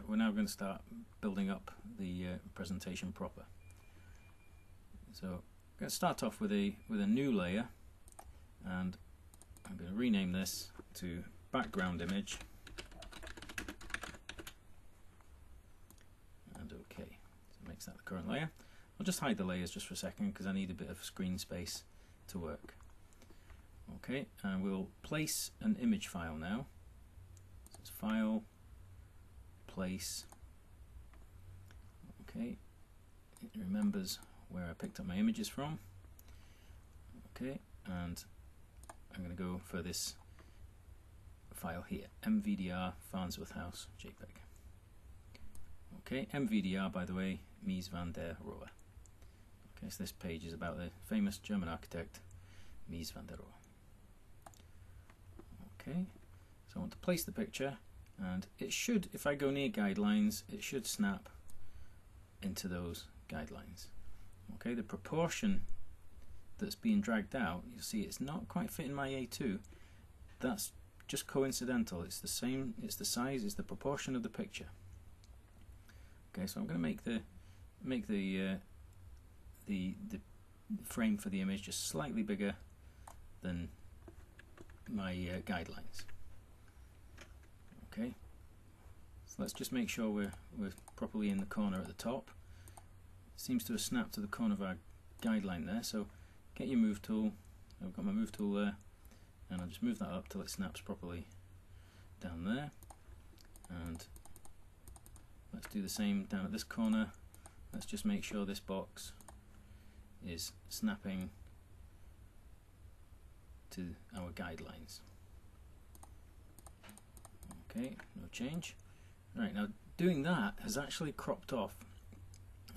We're now going to start building up the presentation proper. So I'm going to start off with a new layer, and I'm going to rename this to background image, and OK. So it makes that the current layer. I'll just hide the layers just for a second because I need a bit of screen space to work. OK, and we'll place an image file now. So it's File, Place. Okay, it remembers where I picked up my images from. Okay, and I'm going to go for this file here, MVDR Farnsworth House JPEG. Okay, MVDR, by the way, Mies van der Rohe. Okay, so this page is about the famous German architect Mies van der Rohe. Okay, so I want to place the picture, and it should, if I go near guidelines, it should snap into those guidelines. Okay, the proportion that's being dragged out, you see it's not quite fitting my A2. That's just coincidental. It's the same, it's the size, it's the proportion of the picture. Okay, so I'm going to make the frame for the image just slightly bigger than my guidelines. Okay, so let's just make sure we're properly in the corner at the top. It seems to have snapped to the corner of our guideline there, so get your move tool. I've got my move tool there, and I'll just move that up till it snaps properly down there. And let's do the same down at this corner. Let's just make sure this box is snapping to our guidelines. Okay, no change. Right, now doing that has actually cropped off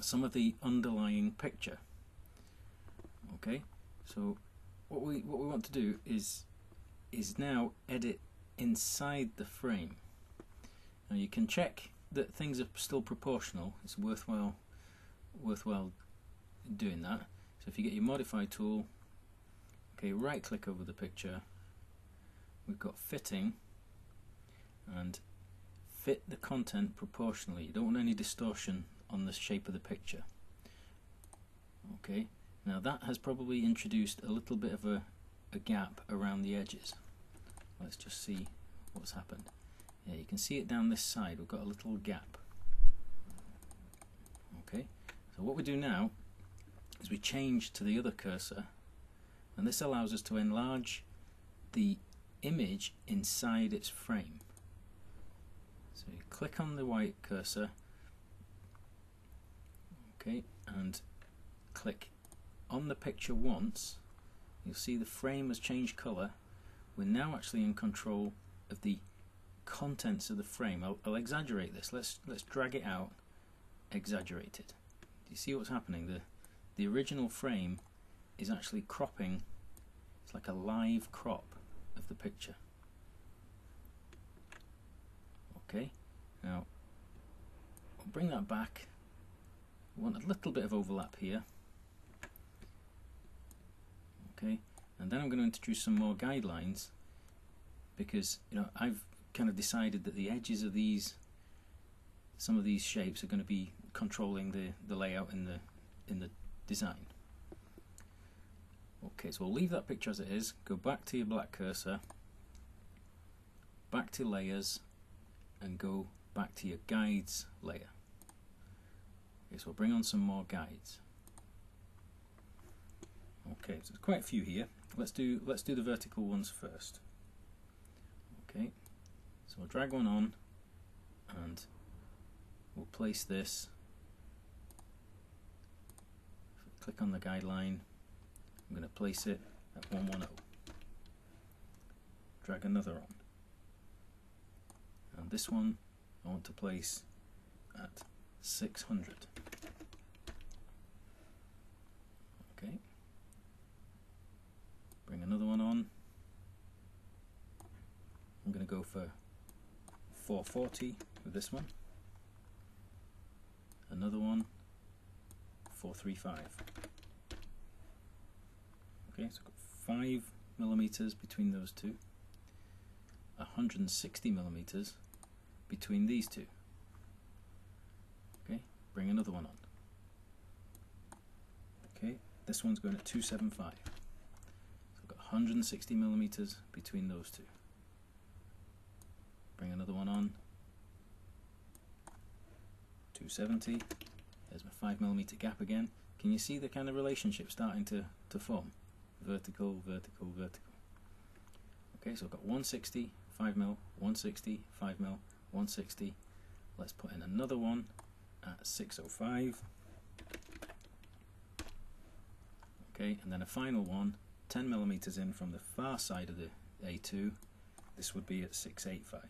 some of the underlying picture. Okay, so what we want to do is now edit inside the frame. Now you can check that things are still proportional. It's worthwhile doing that. So if you get your modify tool, okay, right click over the picture, we've got fitting, and fit the content proportionally. You don't want any distortion on the shape of the picture. Okay, now that has probably introduced a little bit of a gap around the edges. Let's just see what's happened. Yeah, you can see it down this side. We've got a little gap. Okay, so what we do now is we change to the other cursor, and this allows us to enlarge the image inside its frame. So you click on the white cursor, okay, and click on the picture once. You'll see the frame has changed colour. We're now actually in control of the contents of the frame. I'll exaggerate this. Let's drag it out, exaggerate it. Do you see what's happening? The original frame is actually cropping. It's like a live crop of the picture. Okay, now we'll bring that back. We want a little bit of overlap here. Okay, and then I'm going to introduce some more guidelines, because I've kind of decided that the edges of some of these shapes are going to be controlling the layout in the design. Okay, so we'll leave that picture as it is. Go back to your black cursor, back to layers, and go back to your guides layer. Okay, so we'll bring on some more guides. Okay, so there's quite a few here. Let's do the vertical ones first. Okay, so we'll drag one on, and we'll place this. Click on the guideline. I'm going to place it at 110. Drag another on. And this one I want to place at 600. Okay. Bring another one on. I'm going to go for 440 with this one. Another one, 435. Okay, so I've got 5mm between those two, 160mm between these two. bring another one on. Okay, this one's going at 275. So I've got 160 millimeters between those two. Bring another one on. 270. There's my 5 millimeter gap again. Can you see the kind of relationship starting to form? Vertical, vertical, vertical. Okay, so I've got 160, 5 mil, 160, 5 mil, 160. Let's put in another one at 605. Okay, and then a final one, 10 millimeters in from the far side of the A2. This would be at 685.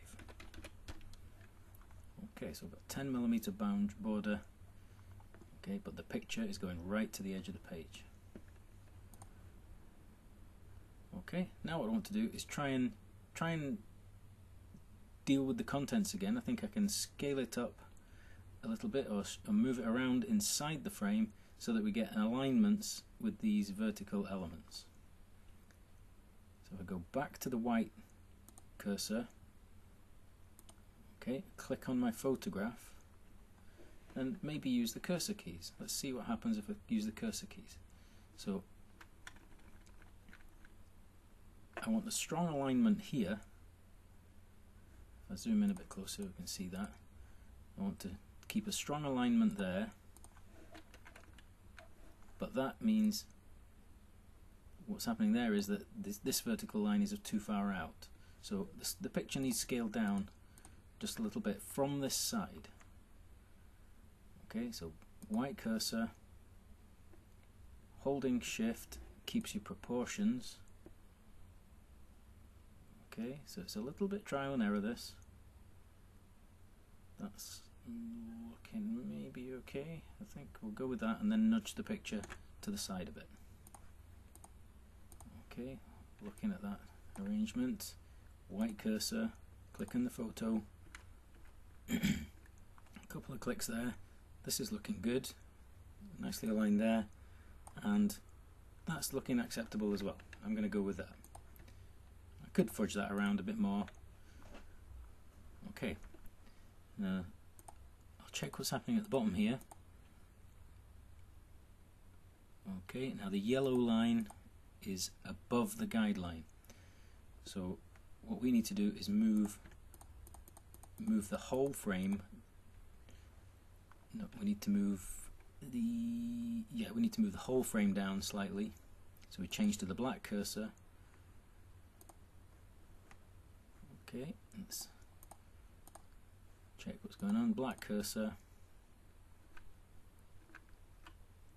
Okay, so I've got 10 millimeter bound border. Okay, but the picture is going right to the edge of the page. Okay, now what I want to do is try and deal with the contents again. I think I can scale it up a little bit or move it around inside the frame so that we get alignments with these vertical elements. So if I go back to the white cursor, okay, click on my photograph and maybe use the cursor keys. Let's see what happens if I use the cursor keys. So I want a strong alignment here. If I zoom in a bit closer, we can see that. I want to keep a strong alignment there, but that means what's happening there is that this vertical line is too far out. So the picture needs scaled down just a little bit from this side. Okay, so white cursor, holding shift keeps your proportions. Okay, so it's a little bit trial and error this. That's looking maybe okay. I think we'll go with that and then nudge the picture to the side a bit. Okay, looking at that arrangement, white cursor, click on the photo, a couple of clicks there. This is looking good, nicely aligned there, and that's looking acceptable as well. I'm going to go with that. I could fudge that around a bit more. Okay, I'll check what's happening at the bottom here. Okay, now the yellow line is above the guideline, so what we need to do is move the whole frame. No, we need to move the whole frame down slightly. So we change to the black cursor. Okay, let's check what's going on. Black cursor,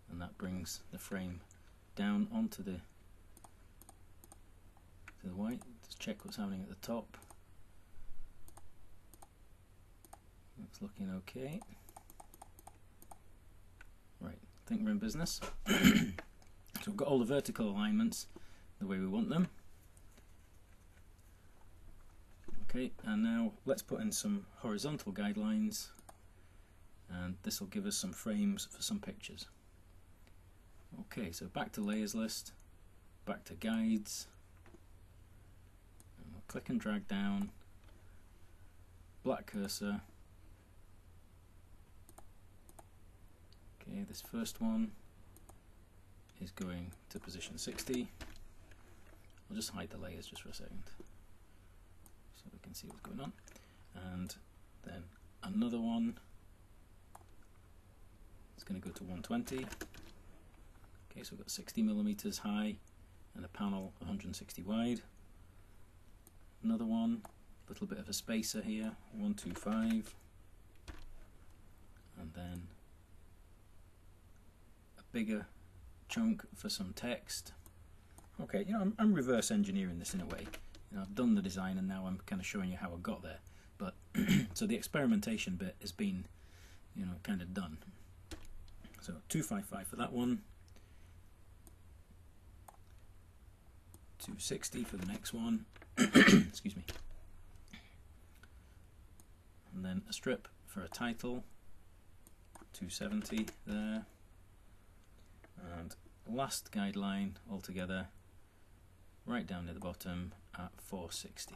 and that brings the frame down onto the white. Let's check what's happening at the top. That's looking okay. Right, I think we're in business. So we've got all the vertical alignments the way we want them. Okay, and now let's put in some horizontal guidelines, and this will give us some frames for some pictures. Okay, so back to layers list, back to guides, and we'll click and drag down, black cursor. Okay, this first one is going to position 60. I'll just hide the layers just for a second so we can see what's going on. And then another one is going to go to 120. Okay, so we've got 60 millimeters high and a panel 160 wide. Another one, a little bit of a spacer here, 125. And then bigger chunk for some text. Okay, you know, I'm reverse engineering this in a way. You know, I've done the design and now I'm kind of showing you how I got there. But so the experimentation bit has been, you know, kind of done. So 255 for that one. 260 for the next one. Excuse me. And then a strip for a title. 270 there. And last guideline altogether right down near the bottom at 460.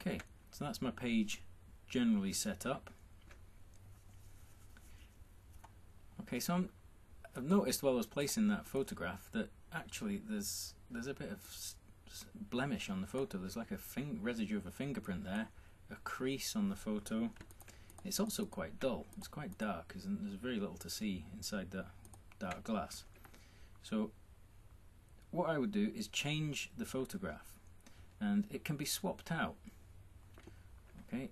Okay, so that's my page generally set up. Okay, so I've noticed while I was placing that photograph that actually there's a bit of blemish on the photo. There's like a residue of a fingerprint there, a crease on the photo. It's also quite dull. It's quite dark, and there's very little to see inside that dark glass. So what I would do is change the photograph, and it can be swapped out. Okay.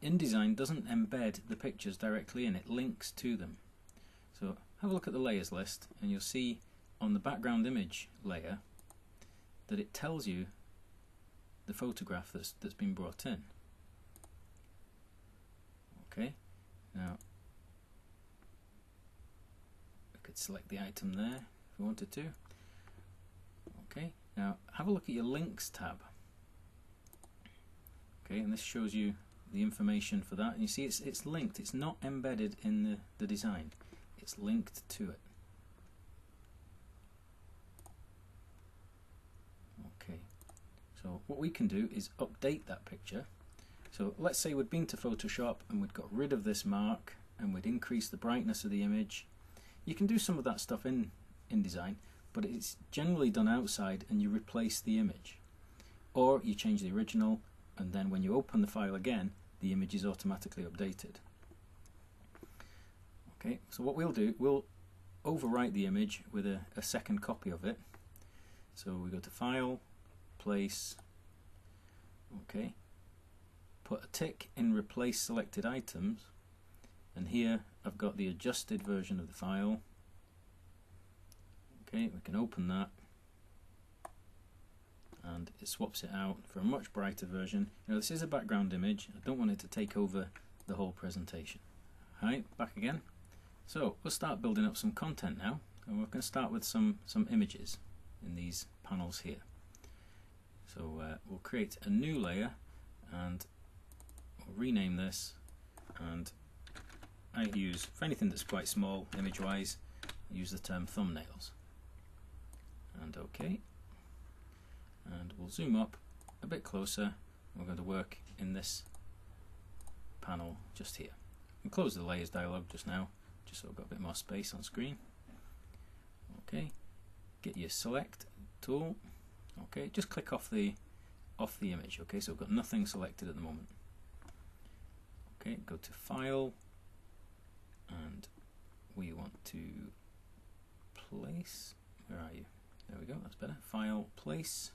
InDesign doesn't embed the pictures directly in, it links to them. So have a look at the layers list and you'll see on the background image layer that it tells you the photograph that's been brought in. Okay, now we could select the item there if we wanted to. Okay, now have a look at your links tab. Okay, and this shows you the information for that, and you see it's linked. It's not embedded in the design, it's linked to it. Okay, so what we can do is update that picture. So let's say we'd been to Photoshop and we'd got rid of this mark and we'd increase the brightness of the image. You can do some of that stuff in InDesign, but it's generally done outside, and you replace the image, or you change the original, and then when you open the file again, the image is automatically updated. Okay, so what we'll do, we'll overwrite the image with a second copy of it. So we go to File, Place, okay, put a tick in Replace Selected Items, and here I've got the adjusted version of the file. Okay, we can open that, and it swaps it out for a much brighter version. Now this is a background image, I don't want it to take over the whole presentation. Alright, back again. So we'll start building up some content now, and we're going to start with some images in these panels here. So we'll create a new layer and we'll rename this, and I use, for anything that's quite small image wise, use the term thumbnails. And OK. And we'll zoom up a bit closer. We're going to work in this panel just here. And close the layers dialog just now, just so I've got a bit more space on screen. Okay, get your select tool. Okay, just click off the image. Okay, so I've got nothing selected at the moment. Okay, go to File, and we want to place. Where are you? There we go, that's better. File, Place.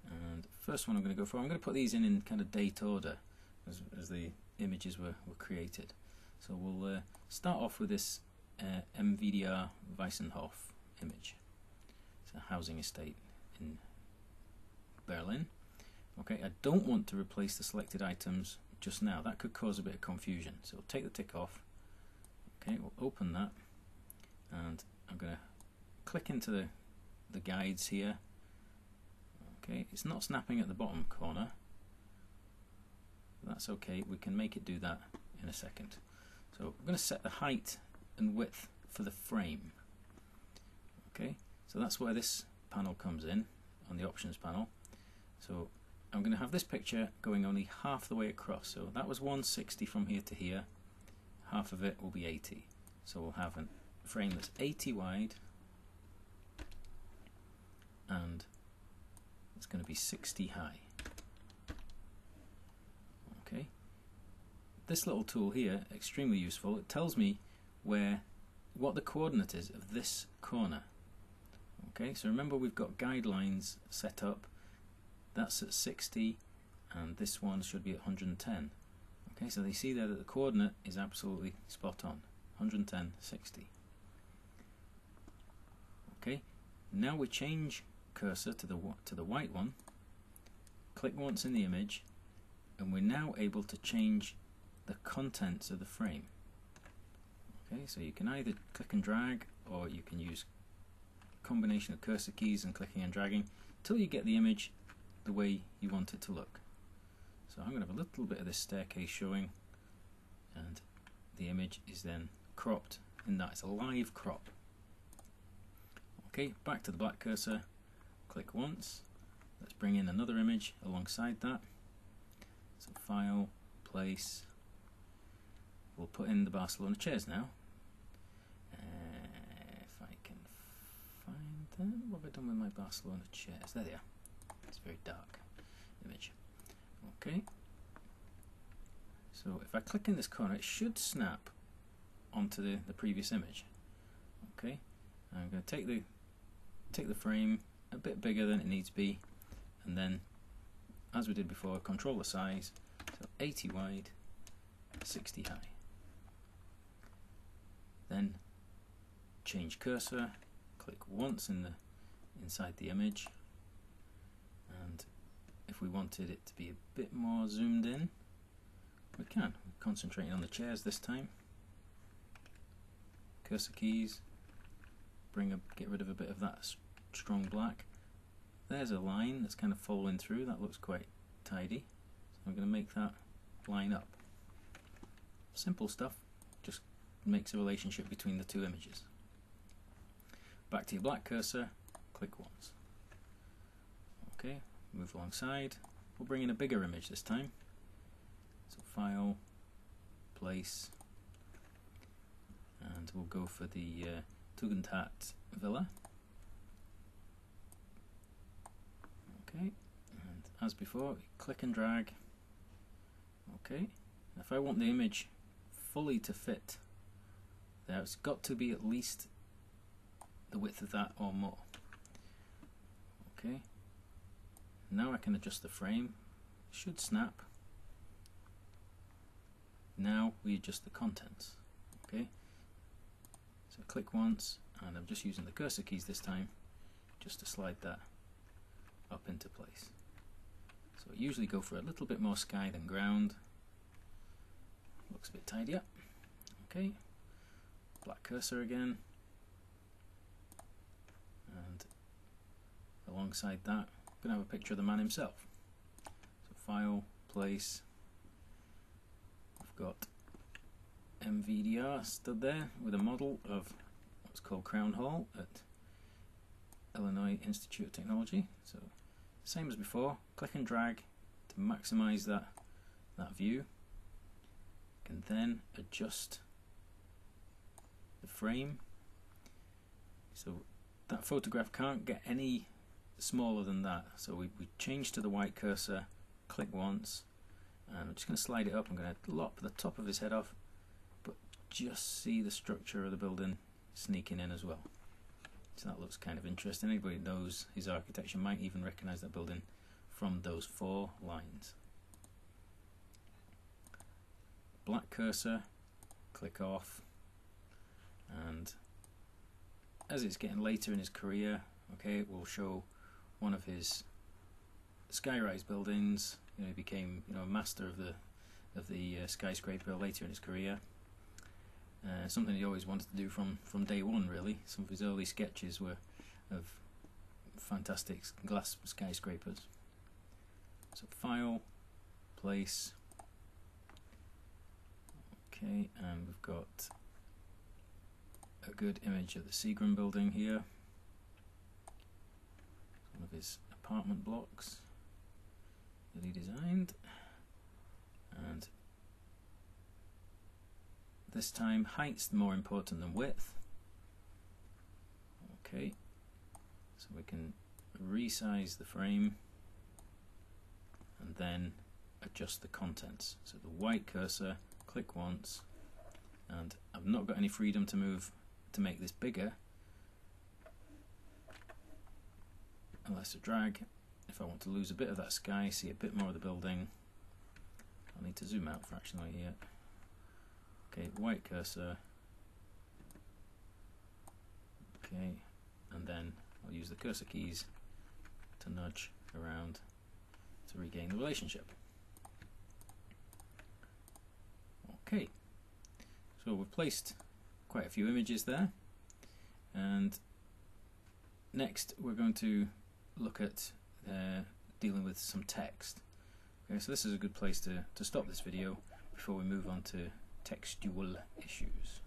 And first one I'm going to go for, I'm going to put these in kind of date order as the images were created. So we'll start off with this MVDR Weissenhof image. It's a housing estate in Berlin. Okay, I don't want to replace the selected items just now. That could cause a bit of confusion. So we'll take the tick off. Okay, we'll open that, and I'm going to click into the guides here. Okay, it's not snapping at the bottom corner. That's okay, we can make it do that in a second. So we're going to set the height and width for the frame. Okay, so that's where this panel comes in, on the options panel. So I'm going to have this picture going only half the way across. So that was 160 from here to here. Half of it will be 80. So we'll have a frame that's 80 wide, and it's going to be 60 high. Okay, this little tool here, extremely useful. It tells me what the coordinate is of this corner. Okay, so remember we've got guidelines set up. That's at 60, and this one should be at 110. Okay, so they see there that the coordinate is absolutely spot on, 110, 60. Okay, now we change cursor to the white one, click once in the image, and we're now able to change the contents of the frame. Okay, so you can either click and drag, or you can use a combination of cursor keys and clicking and dragging till you get the image the way you want it to look. So I'm going to have a little bit of this staircase showing, and the image is then cropped in that it's a live crop. Okay, back to the black cursor, click once, let's bring in another image alongside that. So File, Place. We'll put in the Barcelona chairs now. If I can find them. What have I done with my Barcelona chairs? There they are. It's a very dark image. Okay. So if I click in this corner, it should snap onto the previous image. Okay. I'm going to take the frame a bit bigger than it needs to be, and then, as we did before, control the size. So 80 wide, 60 high. Then change cursor, click once inside the image, and if we wanted it to be a bit more zoomed in, we can. We're concentrating on the chairs this time. Cursor keys, get rid of a bit of that strong black. There's a line that's kind of following through, that looks quite tidy. So I'm going to make that line up. Simple stuff, just makes a relationship between the two images. Back to your black cursor, click once. Okay, move alongside. We'll bring in a bigger image this time. So File, Place, and we'll go for the Tugendhat Villa. Okay, and as before, click and drag. Okay, if I want the image fully to fit there, it's got to be at least the width of that or more. Okay, now I can adjust the frame. It should snap. Now we adjust the contents. Okay, so click once, and I'm just using the cursor keys this time just to slide that up into place. So I usually go for a little bit more sky than ground. Looks a bit tidier. Okay, black cursor again, and alongside that I'm going to have a picture of the man himself. So File, Place, I've got MVDR stood there with a model of what's called Crown Hall at Illinois Institute of Technology. So same as before, click and drag to maximize that view. And then adjust the frame. So that photograph can't get any smaller than that. So we change to the white cursor, click once, and I'm just going to slide it up. I'm going to lop the top of his head off, but just see the structure of the building sneaking in as well. So that looks kind of interesting. Anybody who knows his architecture might even recognize that building from those 4 lines. Black cursor, click off, and as it's getting later in his career, okay, it will show one of his skyrise buildings. You know, he became, you know, a master of the skyscraper later in his career. Something he always wanted to do from day one, really. Some of his early sketches were of fantastic glass skyscrapers. So File, Place. Okay, and we've got a good image of the Seagram building here. One of his apartment blocks that he designed. And this time height's more important than width. Okay, so we can resize the frame and then adjust the contents. So the white cursor, click once, and I've not got any freedom to move to make this bigger unless I drag. If I want to lose a bit of that sky, see a bit more of the building, I need to zoom out fractionally here. Okay, white cursor, okay, and then I'll use the cursor keys to nudge around to regain the relationship. Okay, so we've placed quite a few images there, and next we're going to look at dealing with some text. Okay, so this is a good place to stop this video before we move on to textual issues.